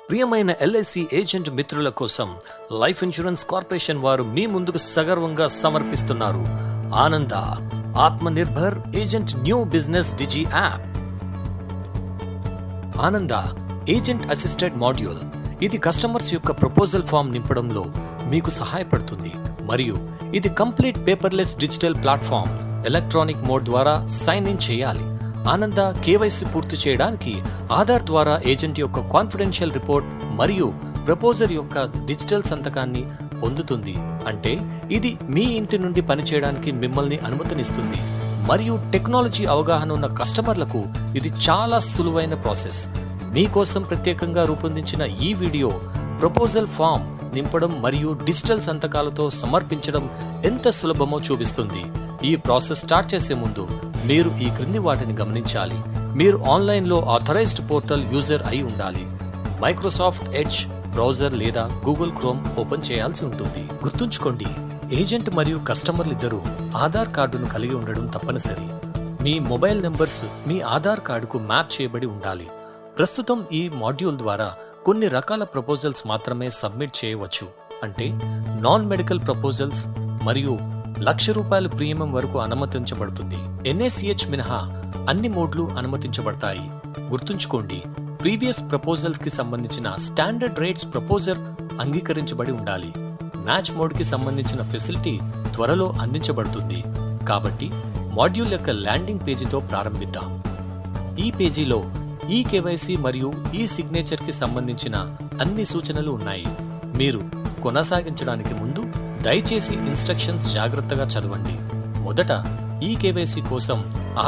ప్రియమైన LIC agent మిత్రుల కోసం లైఫ్ ఇన్సూరెన్స్ కార్పొరేషన్ వారు మీ ముందుకు సగర్వంగా సమర్పిస్తున్నారు ఆనంద ఆత్మనిర్భర్ ఏజెంట్ న్యూ బిజినెస్ డిజి యాప్. ఆనంద ఏజెంట్ అసిస్టెడ్ మాడ్యూల్ ఇది కస్టమర్స్ యొక్క ప్రపోజల్ ఫామ్ నింపడంలో మీకు సహాయపడుతుంది మరియు ఇది complete paperless digital platform. Electronic mode ద్వారా సైన్ ఇన్ చేయాలి. ఆనంద కేవైసీ పూర్తి చేయడానికి ఆధార్ ద్వారా ఏజెంట్ యొక్క కాన్ఫిడెన్షియల్ రిపోర్ట్ మరియు ప్రపోజర్ యొక్క డిజిటల్ సంతకాన్ని పొందుతుంది. అంటే ఇది మీ ఇంటి నుండి పనిచేయడానికి మిమ్మల్ని అనుమతినిస్తుంది మరియు టెక్నాలజీ అవగాహన ఉన్న కస్టమర్లకు ఇది చాలా సులువైన ప్రాసెస్. మీకోసం ప్రత్యేకంగా రూపొందించిన ఈ వీడియో ప్రపోజల్ ఫామ్ నింపడం మరియు డిజిటల్ సంతకాలతో సమర్పించడం ఎంత సులభమో చూపిస్తుంది. ఈ ప్రాసెస్ స్టార్ట్ చేసే ముందు మీరు ఈ క్రింది వాటిని గమనించాలి. మీరు ఆన్లైన్లో ఆథరైజ్డ్ పోర్టల్ యూజర్ అయి ఉండాలి. మైక్రోసాఫ్ట్ ఎడ్జ్ బ్రౌజర్ లేదా గూగుల్ క్రోమ్ ఓపెన్ చేయాల్సి ఉంటుంది. గుర్తుంచుకోండి, ఏజెంట్ మరియు కస్టమర్లు ఇద్దరూ ఆధార్ కార్డును కలిగి ఉండడం తప్పనిసరి. మీ మొబైల్ నెంబర్స్ మీ ఆధార్ కార్డుకు మ్యాప్ చేయబడి ఉండాలి. ప్రస్తుతం ఈ మాడ్యూల్ ద్వారా కొన్ని రకాల ప్రపోజల్స్ మాత్రమే సబ్మిట్ చేయవచ్చు. అంటే నాన్ మెడికల్ ప్రపోజల్స్ మరియు ₹1,00,000 ప్రీమియం వరకు అనుమతించబడుతుంది. NACH మినహా అన్ని మోడ్లు అనుమతించబడతాయి. గుర్తుంచుకోండి, ప్రీవియస్ ప్రపోజల్స్ కి సంబంధించిన స్టాండర్డ్ రేట్స్ ప్రపోజర్ అంగీకరించబడి ఉండాలి. మ్యాచ్ మోడ్ కి సంబంధించిన ఫెసిలిటీ త్వరలో అందించబడుతుంది. కాబట్టి మాడ్యూల్ యొక్క ల్యాండింగ్ పేజీతో ప్రారంభిద్దాం. ఈ పేజీలో ఈ కేవైసీ మరియు ఈ సిగ్నేచర్ కి సంబంధించిన అన్ని సూచనలు ఉన్నాయి. మీరు కొనసాగించడానికి ముందు దయచేసి ఇన్స్ట్రక్షన్స్ జాగ్రత్తగా చదవండి. మొదట ఈ కేవైసీ కోసం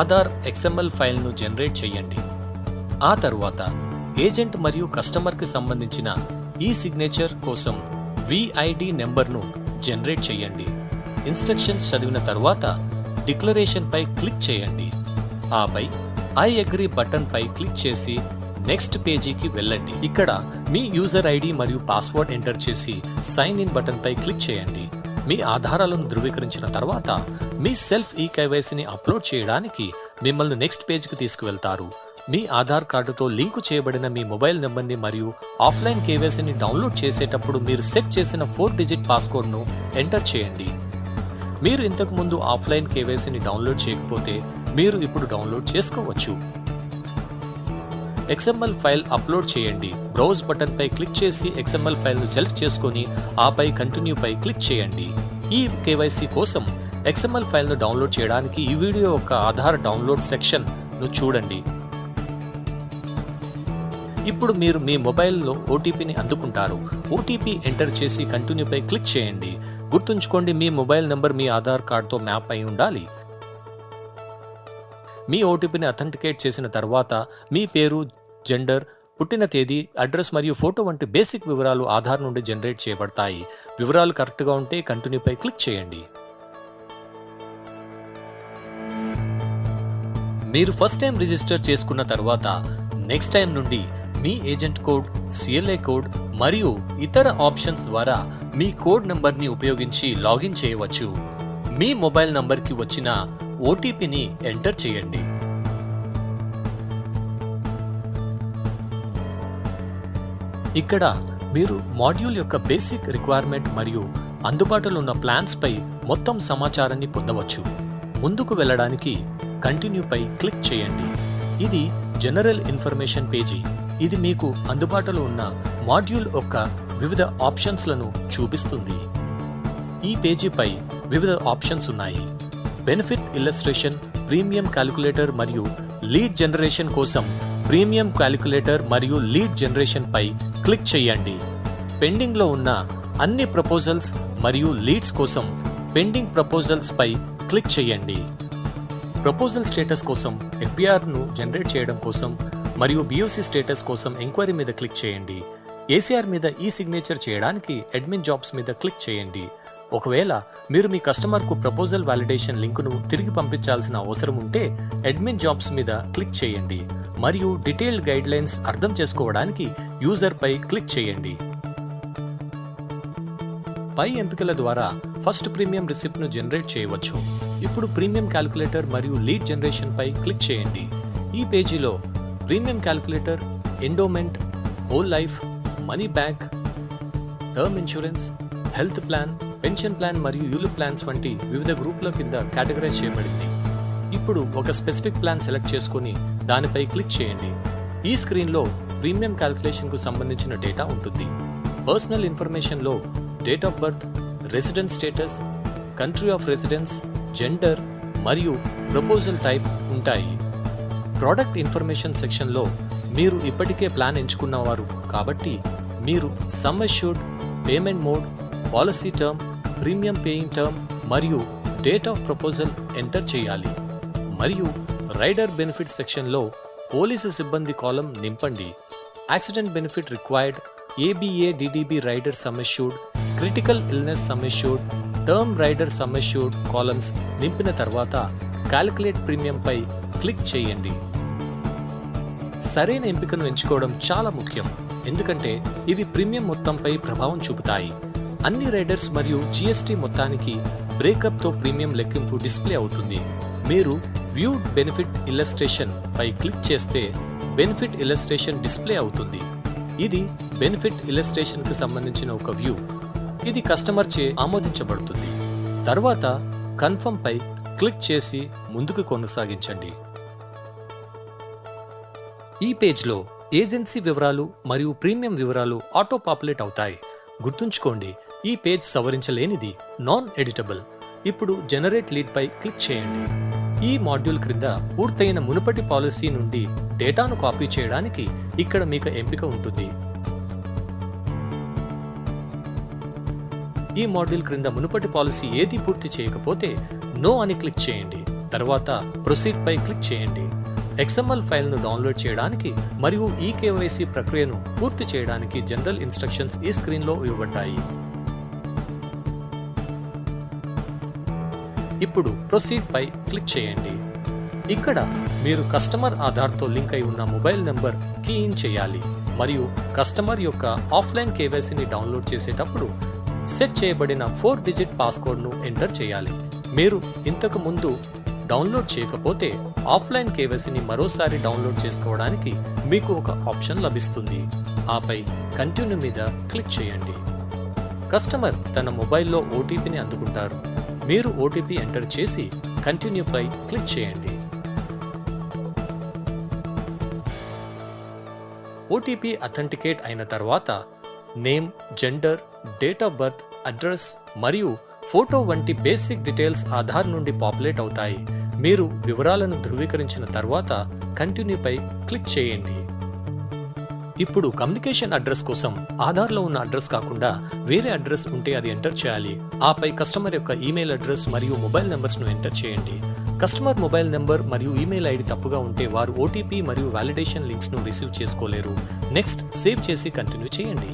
ఆధార్ XML ఫైల్ను జనరేట్ చేయండి. ఆ తరువాత ఏజెంట్ మరియు కస్టమర్కి సంబంధించిన ఈ సిగ్నేచర్ కోసం VID నెంబర్ను జనరేట్ చేయండి. ఇన్స్ట్రక్షన్స్ చదివిన తరువాత డిక్లరేషన్ పై క్లిక్ చేయండి. ఆపై ఐ అగ్రీ బటన్ పై క్లిక్ చేసి నెక్స్ట్ పేజీకి వెళ్ళండి. ఇక్కడ మీ యూజర్ ఐడి మరియు పాస్వర్డ్ ఎంటర్ చేసి సైన్ ఇన్ బటన్ పై క్లిక్ చేయండి. మీ ఆధారాలను ధృవీకరించిన తర్వాత మీ సెల్ఫ్ ఈ కేవైసీని అప్లోడ్ చేయడానికి మిమ్మల్ని నెక్స్ట్ పేజ్కి తీసుకువెళ్తారు. మీ ఆధార్ కార్డుతో లింకు చేయబడిన మీ మొబైల్ నెంబర్ని మరియు ఆఫ్లైన్ కేవైసీని డౌన్లోడ్ చేసేటప్పుడు మీరు సెట్ చేసిన 4 డిజిట్ పాస్కోడ్ను ఎంటర్ చేయండి. మీరు ఇంతకు ముందు ఆఫ్లైన్ కేవైసీని డౌన్లోడ్ చేయకపోతే మీరు ఇప్పుడు డౌన్లోడ్ చేసుకోవచ్చు. XML ఫైల్ అప్లోడ్ చేయండి. బ్రౌజ్ బటన్ పై క్లిక్ చేసి XML ఫైల్ను సెలెక్ట్ చేసుకొని ఆపై కంటిన్యూ పై క్లిక్ చేయండి. ఈ కేవైసీ కోసం XML ఫైల్ను డౌన్లోడ్ చేయడానికి ఈ వీడియో యొక్క ఆధార్ డౌన్లోడ్ సెక్షన్ ను చూడండి. ఇప్పుడు మీరు మీ మొబైల్లో ఓటీపీని అందుకుంటారు. ఓటీపీ ఎంటర్ చేసి కంటిన్యూ పై క్లిక్ చేయండి. గుర్తుంచుకోండి, మీ మొబైల్ నంబర్ మీ ఆధార్ కార్డుతో మ్యాప్ అయి ఉండాలి. మీ ఓటీపీని అథెంటికేట్ చేసిన తర్వాత మీ పేరు, జెండర్, పుట్టిన తేదీ, అడ్రస్ మరియు ఫోటో వంటి బేసిక్ వివరాలు ఆధార్ నుండి జనరేట్ చేయబడతాయి. వివరాలు కరెక్ట్గా ఉంటే కంటిన్యూ పై క్లిక్ చేయండి. మీరు ఫస్ట్ టైం రిజిస్టర్ చేసుకున్న తర్వాత నెక్స్ట్ టైం నుండి మీ ఏజెంట్ కోడ్, CLA కోడ్ మరియు ఇతర ఆప్షన్స్ ద్వారా మీ కోడ్ నంబర్ని ఉపయోగించి లాగిన్ చేయవచ్చు. మీ మొబైల్ నంబర్కి వచ్చిన ఓటీపీని ఎంటర్ చేయండి. ఇక్కడ మీరు మాడ్యూల్ యొక్క బేసిక్ రిక్వైర్మెంట్ మరియు అందుబాటులో ఉన్న ప్లాన్స్ పై మొత్తం సమాచారాన్ని పొందవచ్చు. ముందుకు వెళ్ళడానికి కంటిన్యూ పై క్లిక్ చేయండి. ఇది జనరల్ ఇన్ఫర్మేషన్ పేజీ. ఇది మీకు అందుబాటులో ఉన్న మాడ్యూల్ యొక్క వివిధ ఆప్షన్స్లను చూపిస్తుంది. ఈ పేజీపై వివిధ ఆప్షన్స్ ఉన్నాయి. బెనిఫిట్ ఇల్లస్ట్రేషన్, ప్రీమియం క్యాలిక్యులేటర్ మరియు లీడ్ జనరేషన్ కోసం ప్రీమియం క్యాలిక్యులేటర్ మరియు లీడ్ జనరేషన్ పై క్లిక్ చేయండి. పెండింగ్లో ఉన్న అన్ని ప్రపోజల్స్ మరియు లీడ్స్ కోసం పెండింగ్ ప్రపోజల్స్ పై క్లిక్ చేయండి. ప్రపోజల్ స్టేటస్ కోసం FBRను జనరేట్ చేయడం కోసం మరియు BOC స్టేటస్ కోసం ఎంక్వైరీ మీద క్లిక్ చేయండి. ACR మీద ఈ సిగ్నేచర్ చేయడానికి అడ్మిన్ జాబ్స్ మీద క్లిక్ చేయండి. ఒకవేళ మీరు మీ కస్టమర్కు ప్రపోజల్ వాలిడేషన్ లింకును తిరిగి పంపించాల్సిన అవసరం ఉంటే అడ్మిన్ జాబ్స్ మీద క్లిక్ చేయండి మరియు డీటెయిల్డ్ గైడ్లైన్స్ అర్థం చేసుకోవడానికి యూజర్ పై క్లిక్ చేయండి. పై ఎంపికల ద్వారా ఫస్ట్ ప్రీమియం రిసిప్ట్ను జనరేట్ చేయవచ్చు. ఇప్పుడు ప్రీమియం క్యాలిక్యులేటర్ మరియు లీడ్ జనరేషన్ పై క్లిక్ చేయండి. ఈ పేజీలో premium calculator, endowment, whole life, money back, term insurance, health plan, pension plan మరియు యూలిప్ ప్లాన్స్ వంటి వివిధ గ్రూపుల కింద కేటగరైజ్ చేయబడింది. ఇప్పుడు ఒక స్పెసిఫిక్ ప్లాన్ సెలెక్ట్ చేసుకుని దానిపై క్లిక్ చేయండి. ఈ స్క్రీన్లో ప్రీమియం క్యాల్కులేషన్కు సంబంధించిన డేటా ఉంటుంది. పర్సనల్ ఇన్ఫర్మేషన్లో date of birth, residence status, country of residence, gender మరియు ప్రపోజల్ టైప్ ఉంటాయి. ప్రోడక్ట్ ఇన్ఫర్మేషన్ సెక్షన్లో మీరు ఇప్పటికే ప్లాన్ ఎంచుకున్నవారు కాబట్టి మీరు sum assured, payment mode, policy term, premium paying term మరియు డేట్ ఆఫ్ ప్రపోజల్ ఎంటర్ చేయాలి. మరియు రైడర్ బెనిఫిట్ సెక్షన్లో పోలీసు సిబ్బంది కాలం నింపండి. Accident benefit required, ABA DDB rider sum assured, critical illness sum assured, term rider sum assured columns నింపిన తర్వాత calculate ప్రీమియంపై click చేయండి. సరైన ఎంపికను ఎంచుకోవడం చాలా ముఖ్యం, ఎందుకంటే ఇవి ప్రీమియం మొత్తంపై ప్రభావం చూపుతాయి. అన్ని రైడర్స్ మరియు జిఎస్టి మొత్తానికి బ్రేకప్తో ప్రీమియం లెక్కింపు డిస్ప్లే అవుతుంది. మీరు వ్యూడ్ బెనిఫిట్ ఇల్లస్ట్రేషన్ పై క్లిక్ చేస్తే బెనిఫిట్ ఇల్లస్ట్రేషన్ డిస్ప్లే అవుతుంది. ఇది బెనిఫిట్ ఇల్లస్ట్రేషన్ కి సంబంధించిన ఒక వ్యూ. ఇది కస్టమర్ చే ఆమోదించబడుతుంది. తర్వాత కన్ఫర్మ్ పై క్లిక్ చేసి ముందుకు కొనసాగించండి. ఈ పేజ్లో ఏజెన్సీ వివరాలు మరియు ప్రీమియం వివరాలు ఆటో పాపులేట్ అవుతాయి. గుర్తుంచుకోండి, ఈ పేజ్ సవరించలేనిది, నాన్ ఎడిటబుల్. ఇప్పుడు జనరేట్ లీడ్ పై క్లిక్ చేయండి. ఈ మాడ్యూల్ క్రింద పూర్తయిన మునుపటి పాలసీ నుండి డేటాను కాపీ చేయడానికి ఇక్కడ మీకు ఎంపిక ఉంటుంది. ఈ మాడ్యూల్ క్రింద మునుపటి పాలసీ ఏది పూర్తి చేయకపోతే నో అని క్లిక్ చేయండి. తర్వాత ప్రొసీడ్ పై క్లిక్ చేయండి. XML ఫైల్ను డౌన్లోడ్ చేయడానికి మరియు ఈ KYC ప్రక్రియను పూర్తి చేయడానికి జనరల్ ఇన్స్ట్రక్షన్స్ ఈ స్క్రీన్లో ఇవ్వబడ్డాయి. ఇప్పుడు ప్రొసీడ్ పై క్లిక్ చేయండి. ఇక్కడ మీరు కస్టమర్ ఆధార్తో లింక్ అయి ఉన్న మొబైల్ నెంబర్ కీ ఇన్ చేయాలి మరియు కస్టమర్ యొక్క ఆఫ్లైన్ KYCని డౌన్లోడ్ చేసేటప్పుడు సెట్ చేయబడిన 4 డిజిట్ పాస్కోడ్ను ఎంటర్ చేయాలి. మీరు ఇంతకు ముందు డౌన్లోడ్ చేయకపోతే ఆఫ్లైన్ KYCని మరోసారి డౌన్లోడ్ చేసుకోవడానికి మీకు ఒక ఆప్షన్ లభిస్తుంది. ఆపై కంటిన్యూ మీద క్లిక్ చేయండి. కస్టమర్ తన మొబైల్లో OTPని అందుకుంటారు. మీరు OTP ఎంటర్ చేసి కంటిన్యూ పై క్లిక్ చేయండి. OTP అథెంటికేట్ అయిన తర్వాత name, gender, date of birth, address మరియు ఫోటో వంటి బేసిక్ డీటెయిల్స్ ఆధార్ నుండి పాపులేట్ అవుతాయి. మీరు వివరాలను ధృవీకరించిన తర్వాత కంటిన్యూ పై క్లిక్ చేయండి. ఇప్పుడు కమ్యూనికేషన్ అడ్రస్ కోసం ఆధార్లో ఉన్న అడ్రస్ కాకుండా వేరే అడ్రస్ ఉంటే అది ఎంటర్ చేయాలి. ఆపై కస్టమర్ యొక్క ఈమెయిల్ అడ్రస్ మరియు మొబైల్ నెంబర్స్ను ఎంటర్ చేయండి. కస్టమర్ మొబైల్ నెంబర్ మరియు ఈమెయిల్ ఐడి తప్పుగా ఉంటే వారు OTP మరియు వాలిడేషన్ లింక్స్ను రిసీవ్ చేసుకోలేరు. నెక్స్ట్ సేవ్ చేసి కంటిన్యూ చేయండి.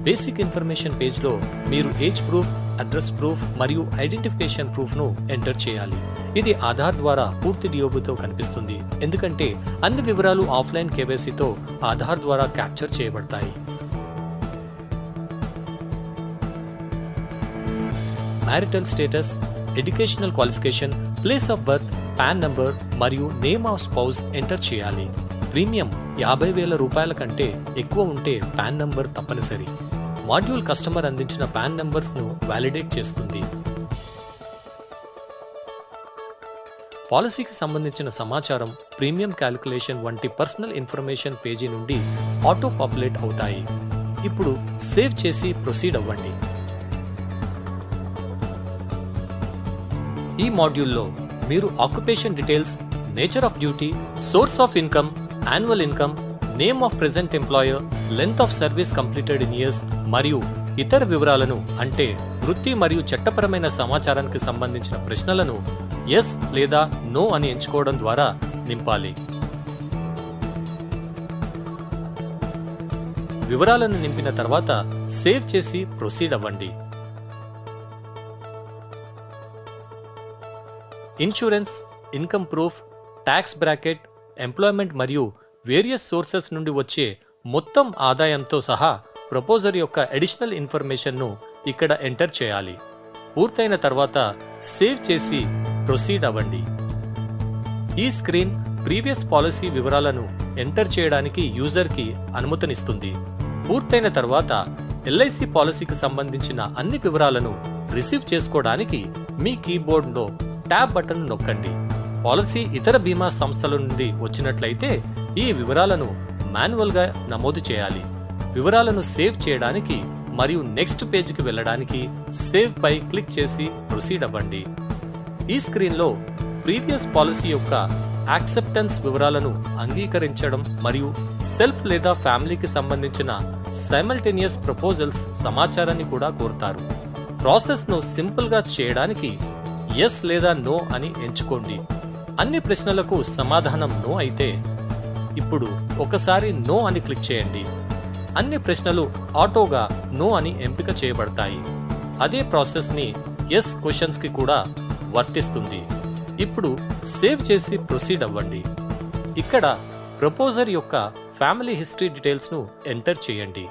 బేసిక్ ఇన్ఫర్మేషన్ పేజ్లో మీరు ఏజ్ ప్రూఫ్, అడ్రస్ ప్రూఫ్ మరియు ఐడెంటిఫికేషన్ ప్రూఫ్ను ఎంటర్ చేయాలి. ఇది ఆధార్ ద్వారా పూర్తి డిఓబితో కనిపిస్తుంది, ఎందుకంటే అన్ని వివరాలు ఆఫ్లైన్ KYCతో ఆధార్ ద్వారా క్యాప్చర్ చేయబడతాయి. Marital status, educational qualification, place of birth, pan number మరియు నేమ్ ఆఫ్ స్పౌస్ ఎంటర్ చేయాలి. ప్రీమియం 50,000 రూపాయల కంటే ఎక్కువ ఉంటే పాన్ నంబర్ తప్పనిసరి. మాడ్యూల్ కస్టమర్ అందించిన పాన్ నంబర్స్ను వాలిడేట్ చేస్తుంది. పాలసీకి సంబంధించిన సమాచారం, ప్రీమియం క్యాలిక్యులేషన్ వంటి పర్సనల్ ఇన్ఫర్మేషన్ పేజీ నుండి ఆటో పాపులేట్ అవుతాయి. ఇప్పుడు సేవ్ చేసి ప్రొసీడ్ అవ్వండి. ఈ మాడ్యూల్లో మీరు occupation details, nature of duty, source of income, annual income, name of present employer, length of service completed in years మరియు ఇతర వివరాలను అంటే వృత్తి మరియు చట్టపరమైన సమాచారానికి సంబంధించిన ప్రశ్నలను ఎస్ లేదా నో అని ఎంచుకోవడం ద్వారా నింపాలి. వివరాలను నింపిన తర్వాత సేవ్ చేసి ప్రొసీడ్ అవ్వండి. Insurance, income proof, tax bracket, employment మరియు వేరియస్ సోర్సెస్ నుండి వచ్చే మొత్తం ఆదాయంతో సహా ప్రపోజర్ యొక్క అడిషనల్ ఇన్ఫర్మేషన్ను ఇక్కడ ఎంటర్ చేయాలి. పూర్తయిన తర్వాత సేవ్ చేసి ప్రొసీడ్ అవ్వండి. ఈ స్క్రీన్ ప్రీవియస్ పాలసీ వివరాలను ఎంటర్ చేయడానికి యూజర్కి అనుమతినిస్తుంది. పూర్తయిన తర్వాత ఎల్ఐసి పాలసీకి సంబంధించిన అన్ని వివరాలను రిసీవ్ చేసుకోవడానికి మీ కీబోర్డ్లో ట్యాబ్ బటన్ నొక్కండి. పాలసీ ఇతర బీమా సంస్థల నుండి వచ్చినట్లయితే ఈ వివరాలను మాన్యువల్గా నమోదు చేయాలి. వివరాలను సేవ్ చేయడానికి మరియు నెక్స్ట్ పేజీకి వెళ్ళడానికి సేవ్ పై క్లిక్ చేసి ప్రొసీడ్ అవ్వండి. ఈ స్క్రీన్లో ప్రీవియస్ పాలసీ యొక్క యాక్సెప్టెన్స్ వివరాలను అంగీకరించడం మరియు సెల్ఫ్ లేదా ఫ్యామిలీకి సంబంధించిన సైమల్టేనియస్ ప్రపోజల్స్ సమాచారాన్ని కూడా కోరుతారు. ప్రాసెస్ను సింపుల్గా చేయడానికి ఎస్ లేదా నో అని ఎంచుకోండి. అన్ని ప్రశ్నలకు సమాధానం నో అయితే ఇప్పుడు ఒకసారి నో అని క్లిక్ చేయండి. అన్ని ప్రశ్నలు ఆటోగా నో అని ఎంపిక చేయబడతాయి. అదే ప్రాసెస్ని ఎస్ క్వశ్చన్స్కి కూడా వర్తిస్తుంది. ఇప్పుడు సేవ్ చేసి ప్రొసీడ్ అవ్వండి. ఇక్కడ ప్రపోజర్ యొక్క ఫ్యామిలీ హిస్టరీ డీటెయిల్స్ను ఎంటర్ చేయండి.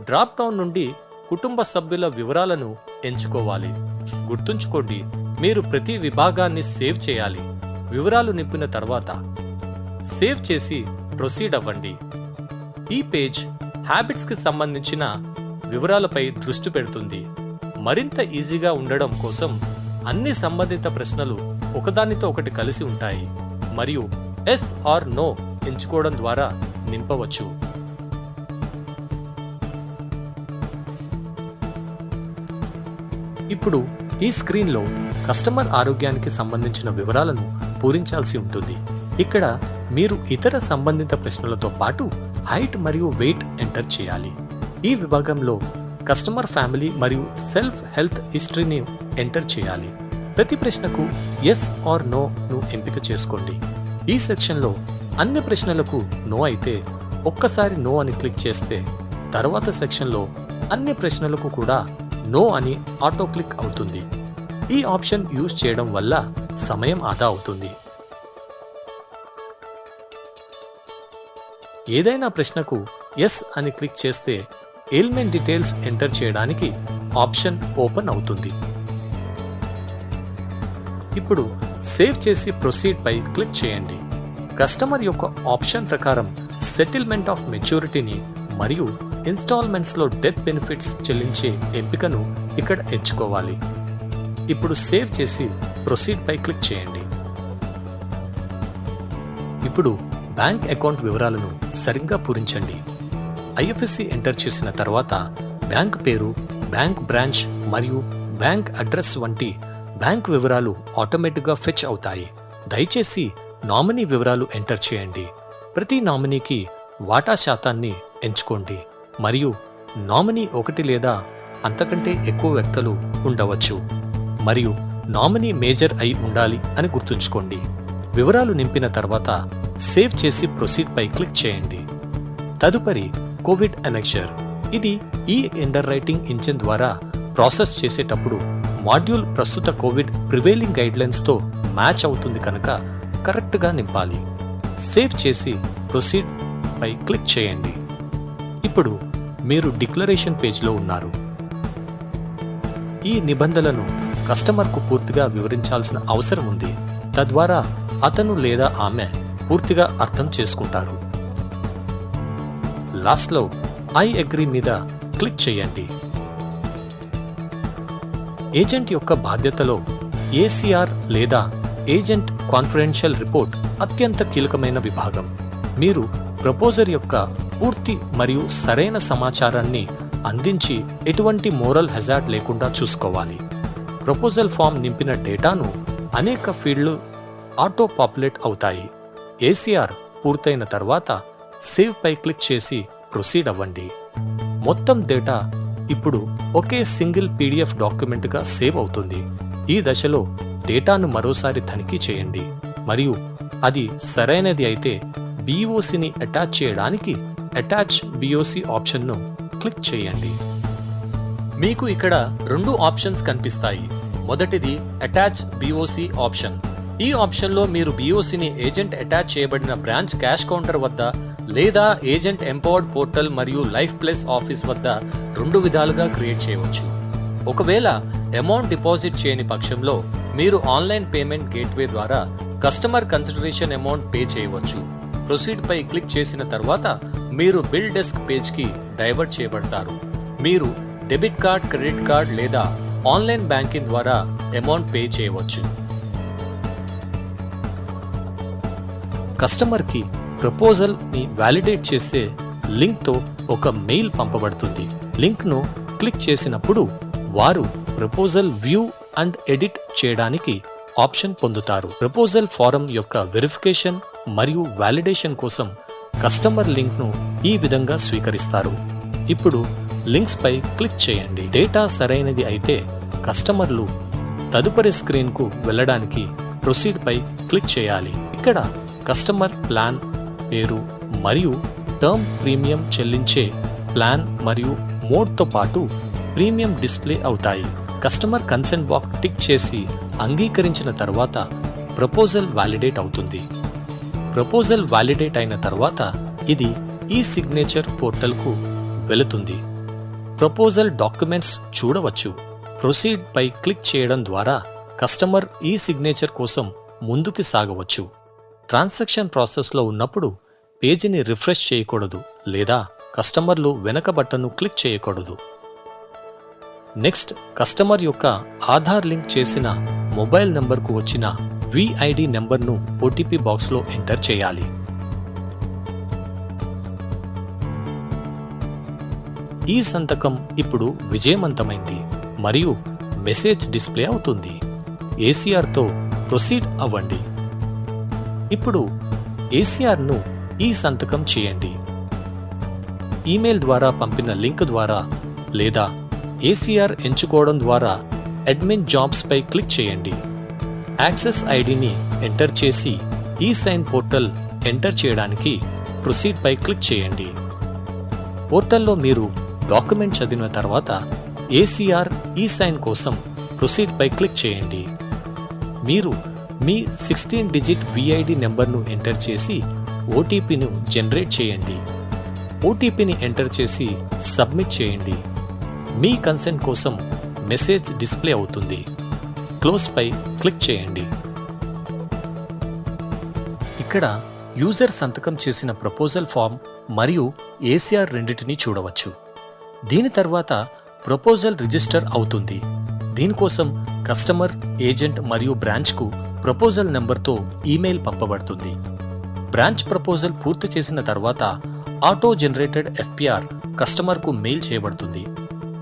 డ్రాప్ డౌన్ నుండి కుటుంబ సభ్యుల వివరాలను ఎంచుకోవాలి. గుర్తుంచుకోండి, మీరు ప్రతి విభాగాన్ని సేవ్ చేయాలి. వివరాలు నింపిన తర్వాత సేవ్ చేసి ప్రొసీడ్ అవ్వండి. ఈ పేజ్ హ్యాబిట్స్కి సంబంధించిన వివరాలపై దృష్టి పెడుతుంది. మరింత ఈజీగా ఉండడం కోసం అన్ని సంబంధిత ప్రశ్నలు ఒకదానితో ఒకటి కలిసి ఉంటాయి మరియు ఎస్ ఆర్ నో ఎంచుకోవడం ద్వారా నింపవచ్చు. ఇప్పుడు ఈ స్క్రీన్లో కస్టమర్ ఆరోగ్యానికి సంబంధించిన వివరాలను పూరించాల్సి ఉంటుంది. ఇక్కడ మీరు ఇతర సంబంధిత ప్రశ్నలతో పాటు హైట్ మరియు వెయిట్ ఎంటర్ చేయాలి. ఈ విభాగంలో కస్టమర్ ఫ్యామిలీ మరియు సెల్ఫ్ హెల్త్ హిస్టరీని ఎంటర్ చేయాలి. ప్రతి ప్రశ్నకు ఎస్ ఆర్ నో ను ఎంపిక చేసుకోండి. ఈ సెక్షన్లో అన్ని ప్రశ్నలకు నో అయితే ఒక్కసారి నో అని క్లిక్ చేస్తే తర్వాత సెక్షన్లో అన్ని ప్రశ్నలకు కూడా నో అని ఆటో క్లిక్ అవుతుంది. ఈ ఆప్షన్ యూజ్ చేయడం వల్ల సమయం ఆదా అవుతుంది. ఏదైనా ప్రశ్నకు ఎస్ అని క్లిక్ చేస్తే ఎయిల్మెంట్ డీటెయిల్స్ ఎంటర్ చేయడానికి ఆప్షన్ ఓపెన్ అవుతుంది. ఇప్పుడు సేవ్ చేసి ప్రొసీడ్ పై క్లిక్ చేయండి. కస్టమర్ యొక్క ఆప్షన్ ప్రకారం సెటిల్మెంట్ ఆఫ్ మెచ్యూరిటీని మరియు ఇన్స్టాల్మెంట్స్లో డెత్ బెనిఫిట్స్ చెల్లించే ఎంపికను ఇక్కడ ఎంచుకోవాలి. ఇప్పుడు సేవ్ చేసి ప్రొసీడ్ పై క్లిక్ చేయండి. ఇప్పుడు బ్యాంక్ అకౌంట్ వివరాలను సరిగ్గా పూరించండి. ఐఎఫ్ఎస్సి ఎంటర్ చేసిన తర్వాత బ్యాంక్ పేరు, బ్యాంక్ బ్రాంచ్ మరియు బ్యాంక్ అడ్రస్ వంటి బ్యాంక్ వివరాలు ఆటోమేటిక్గా ఫెచ్ అవుతాయి. దయచేసి నామినీ వివరాలు ఎంటర్ చేయండి. ప్రతి నామినీకి వాటా శాతాన్ని ఎంచుకోండి మరియు నామినీ ఒకటి లేదా అంతకంటే ఎక్కువ వ్యక్తులు ఉండవచ్చు మరియు నామినీ మేజర్ అయి ఉండాలి అని గుర్తుంచుకోండి. వివరాలు నింపిన తర్వాత సేవ్ చేసి ప్రొసీడ్ పై క్లిక్ చేయండి. తదుపరి కోవిడ్ అనెక్చర్. ఇది ఈ అండర్ రైటింగ్ ఇంజిన్ ద్వారా ప్రాసెస్ చేసేటప్పుడు మాడ్యూల్ ప్రస్తుత కోవిడ్ ప్రివేలింగ్ గైడ్లైన్స్తో మ్యాచ్ అవుతుంది కనుక కరెక్ట్గా నింపాలి. సేవ్ చేసి ప్రొసీడ్ పై క్లిక్ చేయండి. ఇప్పుడు మీరు డిక్లరేషన్ పేజ్లో ఉన్నారు. ఈ నిబంధనలను కస్టమర్కు పూర్తిగా వివరించాల్సిన అవసరం ఉంది. తద్వారా అతను లేదా ఆమె పూర్తిగా అర్థం చేసుకుంటారు. లాస్ట్లో ఐ అగ్రీ మీద క్లిక్ చేయండి. ఏజెంట్ యొక్క బాధ్యతలో ఏసీఆర్ లేదా ఏజెంట్ కాన్ఫిడెన్షియల్ రిపోర్ట్ అత్యంత కీలకమైన విభాగం. మీరు ప్రపోజర్ యొక్క పూర్తి మరియు సరైన సమాచారాన్ని అందించి ఎటువంటి మోరల్ హెజార్డ్ లేకుండా చూసుకోవాలి. ప్రపోజల్ ఫామ్ నింపిన డేటాను అనేక ఫీల్డ్లు ఆటో పాపులేట్ అవుతాయి. ఏసీఆర్ పూర్తయిన తర్వాత సేవ్ పై క్లిక్ చేసి ప్రొసీడ్ అవ్వండి. మొత్తం డేటా ఇప్పుడు ఒకే సింగిల్ పీడిఎఫ్ డాక్యుమెంట్గా సేవ్ అవుతుంది. ఈ దశలో డేటాను మరోసారి తనిఖీ చేయండి మరియు అది సరైనది అయితే బీఓసీని అటాచ్ చేయడానికి అటాచ్ బీఓసీ ఆప్షన్ను క్లిక్ చేయండి. మీకు ఇక్కడ 2 ఆప్షన్స్ కనిపిస్తాయి. మొదటిది అటాచ్ బీఓసీ ఆప్షన్. ఈ ఆప్షన్లో మీరు బీఓసీని ఏజెంట్ అటాచ్ చేయబడిన బ్రాంచ్ క్యాష్ కౌంటర్ వద్ద లేదా ఏజెంట్ ఎంపవర్డ్ పోర్టల్ మరియు లైఫ్ ప్లస్ ఆఫీస్ వద్ద 2 విధాలుగా క్రియేట్ చేయవచ్చు. ఒకవేళ అమౌంట్ డిపాజిట్ చేయని పక్షంలో మీరు ఆన్లైన్ పేమెంట్ గేట్వే ద్వారా కస్టమర్ కన్సిడరేషన్ అమౌంట్ పే చేయవచ్చు. ప్రొసీడ్ పై క్లిక్ చేసిన తర్వాత మీరు బిల్ డెస్క్ పేజ్కి డైవర్ట్ చేయబడతారు. మీరు డెబిట్ కార్డ్, క్రెడిట్ కార్డ్ లేదా ఆన్లైన్ బ్యాంకింగ్ ద్వారా అమౌంట్ పే చేయవచ్చు. కస్టమర్కి ప్రపోజల్ని వ్యాలిడేట్ చేసే లింక్తో ఒక మెయిల్ పంపబడుతుంది. లింక్ను క్లిక్ చేసినప్పుడు వారు ప్రపోజల్ వ్యూ అండ్ ఎడిట్ చేయడానికి ఆప్షన్ పొందుతారు. ప్రపోజల్ ఫారం యొక్క వెరిఫికేషన్ మరియు వ్యాలిడేషన్ కోసం కస్టమర్ లింక్ను ఈ విధంగా స్వీకరిస్తారు. ఇప్పుడు లింక్స్ పై క్లిక్ చేయండి. డేటా సరైనది అయితే కస్టమర్లు తదుపరి స్క్రీన్కు వెళ్ళడానికి ప్రొసీడ్ పై క్లిక్ చేయాలి. ఇక్కడ కస్టమర్ ప్లాన్ పేరు మరియు టర్మ్ ప్రీమియం చెల్లించే ప్లాన్ మరియు మోడ్తో పాటు ప్రీమియం డిస్ప్లే అవుతాయి. కస్టమర్ కన్సెంట్ బాక్స్ టిక్ చేసి అంగీకరించిన తర్వాత ప్రపోజల్ వ్యాలిడేట్ అవుతుంది. ప్రపోజల్ వ్యాలిడేట్ అయిన తర్వాత ఇది ఈ సిగ్నేచర్ పోర్టల్కు వెళుతుంది. ప్రపోజల్ డాక్యుమెంట్స్ చూడవచ్చు. ప్రొసీడ్ పై క్లిక్ చేయడం ద్వారా కస్టమర్ ఈ సిగ్నేచర్ కోసం ముందుకు సాగవచ్చు. ట్రాన్సాక్షన్ ప్రాసెస్లో ఉన్నప్పుడు పేజీని రిఫ్రెష్ చేయకూడదు లేదా కస్టమర్లు వెనక బటన్ను క్లిక్ చేయకూడదు. నెక్స్ట్, కస్టమర్ యొక్క ఆధార్ లింక్ చేసిన మొబైల్ నంబర్కు వచ్చిన విఐడి నెంబర్ను ఓటీపీ బాక్స్లో ఎంటర్ చేయాలి. ఈ సంతకం ఇప్పుడు విజయవంతమైంది మరియు మెసేజ్ డిస్ప్లే అవుతుంది. ఏసీఆర్తో ప్రొసీడ్ అవ్వండి. ఇప్పుడు ఏసీఆర్ను ఈ సంతకం చేయండి. ఈమెయిల్ ద్వారా పంపిన లింక్ ద్వారా లేదా ఏసీఆర్ ఎంచుకోవడం ద్వారా అడ్మిన్ జాబ్స్ పై క్లిక్ చేయండి. యాక్సెస్ ఐడిని ఎంటర్ చేసి ఈ సైన్ పోర్టల్ ఎంటర్ చేయడానికి ప్రొసీడ్ పై క్లిక్ చేయండి. పోర్టల్లో మీరు డాక్యుమెంట్ చదివిన తర్వాత ఏసీఆర్ ఈ సైన్ కోసం ప్రొసీడ్ పై క్లిక్ చేయండి. మీరు మీ 16 డిజిట్ విఐడి నెంబర్ను ఎంటర్ చేసి ఓటీపీను జనరేట్ చేయండి. ఓటీపీని ఎంటర్ చేసి సబ్మిట్ చేయండి. మీ కన్సెంట్ కోసం మెసేజ్ డిస్ప్లే అవుతుంది. క్లోజ్ పై క్లిక్ చేయండి. ఇక్కడ యూజర్ సంతకం చేసిన ప్రపోజల్ ఫామ్ మరియు ఏసీఆర్ రెండింటినీ చూడవచ్చు. దీని తర్వాత ప్రపోజల్ రిజిస్టర్ అవుతుంది. దీనికోసం కస్టమర్, ఏజెంట్ మరియు బ్రాంచ్కు ప్రపోజల్ నెంబర్తో ఈమెయిల్ పంపబడుతుంది. బ్రాంచ్ ప్రపోజల్ పూర్తి చేసిన తర్వాత ఆటో జనరేటెడ్ ఎఫ్పిఆర్ కస్టమర్కు మెయిల్ చేయబడుతుంది.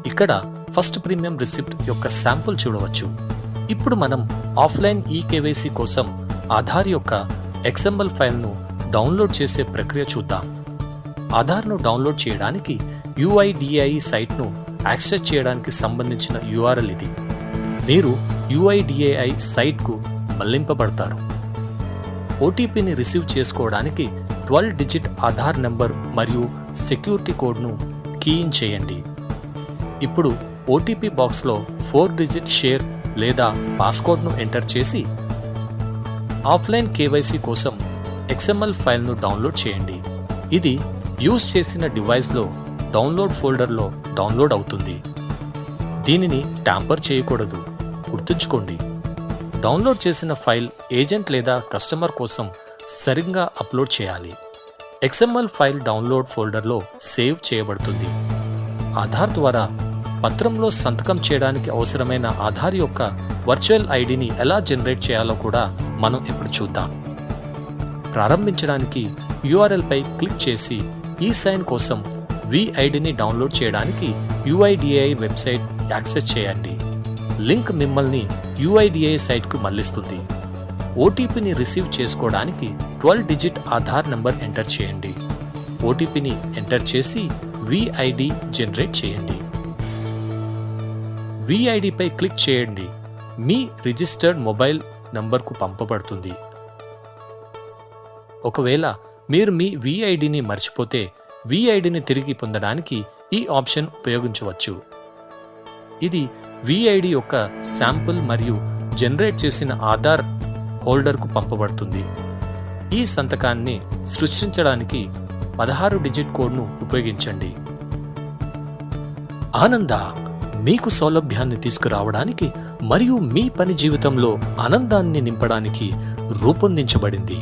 ఇక్కడ ఫస్ట్ ప్రీమియం రిసిప్ట్ యొక్క శాంపుల్ చూడవచ్చు. ఇప్పుడు మనం ఆఫ్లైన్ ఈకేవైసీ కోసం ఆధార్ యొక్క ఎక్స్ఎంఎల్ ఫైల్ను డౌన్లోడ్ చేసే ప్రక్రియ చూద్దాం. ఆధార్ను డౌన్లోడ్ చేయడానికి యుఐడిఐ సైట్ను యాక్సెస్ చేయడానికి సంబంధించిన URL ఇది. మీరు యుఐడిఐ సైట్కు మళ్లింపబడతారు. ఓటీపీని రిసీవ్ చేసుకోవడానికి 12 డిజిట్ ఆధార్ నెంబర్ మరియు సెక్యూరిటీ కోడ్ను కీఇన్ చేయండి. ఇప్పుడు ఓటీపీ బాక్స్లో 4 డిజిట్ షేర్ లేదా పాస్కోడ్ను ఎంటర్ చేసి ఆఫ్లైన్ కేవైసీ కోసం XML ఫైల్ను డౌన్లోడ్ చేయండి. ఇది యూజ్ చేసిన డివైస్లో డౌన్లోడ్ ఫోల్డర్లో డౌన్లోడ్ అవుతుంది. దీనిని ట్యాంపర్ చేయకూడదు, గుర్తుంచుకోండి. డౌన్లోడ్ చేసిన ఫైల్ ఏజెంట్ లేదా కస్టమర్ కోసం సరిగ్గా అప్లోడ్ చేయాలి. XML ఫైల్ డౌన్లోడ్ ఫోల్డర్లో సేవ్ చేయబడుతుంది. ఆధార్ ద్వారా పత్రంలో సంతకం చేయడానికి అవసరమైన ఆధార్ యొక్క వర్చువల్ ఐడిని ఎలా జనరేట్ చేయాలో కూడా మనం ఇప్పుడు చూద్దాం. ప్రారంభించడానికి URL పై క్లిక్ చేసి ఈ సైన్ కోసం విఐడిని డౌన్లోడ్ చేయడానికి UIDAI వెబ్సైట్ యాక్సెస్ చేయండి. లింక్ మిమ్మల్ని UIDAI సైట్కు మళ్లిస్తుంది. ఓటీపీని రిసీవ్ చేసుకోవడానికి 12 డిజిట్ ఆధార్ నంబర్ ఎంటర్ చేయండి. ఓటీపీని ఎంటర్ చేసి విఐడి జనరేట్ చేయండి. విఐడి పై క్లిక్ చేయండి. మీ రిజిస్టర్డ్ మొబైల్ నంబర్కు పంపబడుతుంది. ఒకవేళ మీరు మీ విఐడిని మర్చిపోతే విఐడిని తిరిగి పొందడానికి ఈ ఆప్షన్ ఉపయోగించవచ్చు. ఇది విఐడి యొక్క శాంపుల్ మరియు జనరేట్ చేసిన ఆధార్ హోల్డర్కు పంపబడుతుంది. ఈ సంతకాన్ని సృష్టించడానికి 16 డిజిట్ కోడ్ను ఉపయోగించండి. ఆనంద, మీకు సౌలభ్యాన్ని తీసుకురావడానికి మరియు మీ పని జీవితంలో ఆనందాన్ని నింపడానికి రూపొందించబడింది.